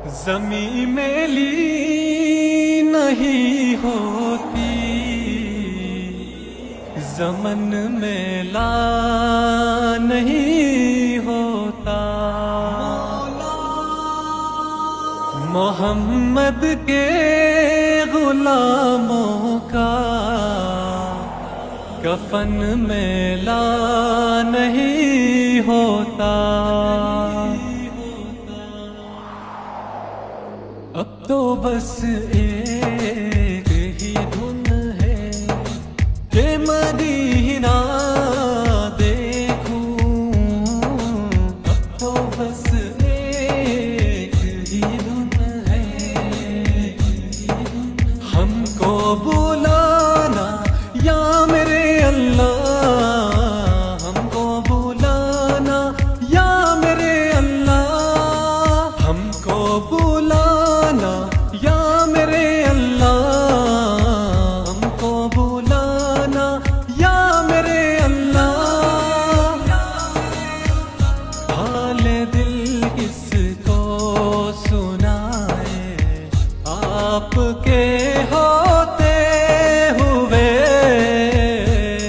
زمیں میلی نہیں ہوتی، زمن میلا نہیں ہوتا، محمد کے غلاموں کا کفن میلا نہیں ہوتا۔ اب تو بس ایک ہی دھن ہے کہ مدینہ دیکھوں، اب تو بس ایک ہی دھن ہے، ہم کو بلانا یا میرے اللہ، ہم کو بلانا یا میرے اللہ، ہم کو بلانا یا میرے اللہ، ہم کو بلانا یا میرے اللہ، حال دل کس کو سنائے آپ کے ہوتے ہوئے،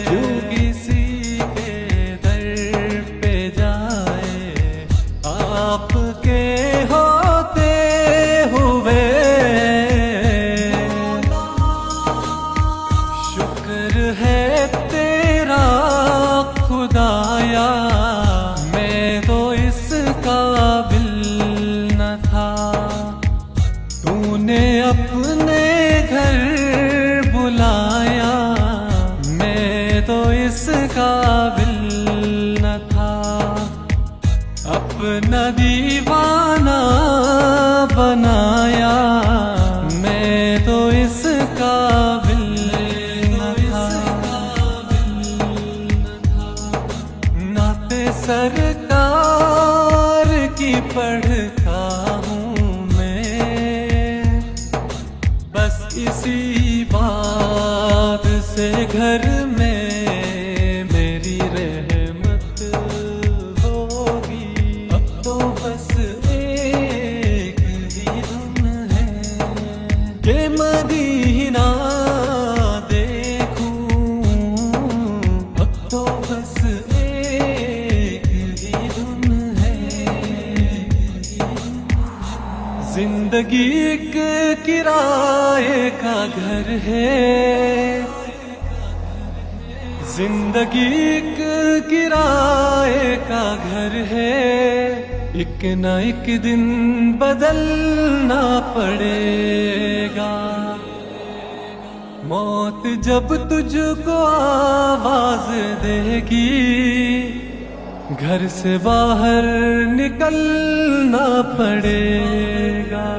کیوں کسی کے در پہ جائے آپ کے ہوتے ہوئے۔ شکر ہے تیرا خدایا، میں تو اس قابل نہ تھا، تو نے اپنے گھر بلایا، میں تو اس قابل نہ تھا، اپنا دیوانہ بنایا، میں تو اس قابل نہ تھا، نعت سرکار کی پڑھتا ہوں میں، بس اسی بات سے گھر میں میری رحمت ہوگی، اب تو بس ایک ہی دھن ہے کہ مدینہ دیکھوں، اب تو بس ایک ہی دھن ہے۔ زندگی ایک کرائے کا گھر ہے، زندگی ایک کرائے کا گھر ہے، ایک نہ ایک دن بدلنا پڑے گا، موت جب تجھ کو آواز دے گی، گھر سے باہر نکلنا پڑے گا۔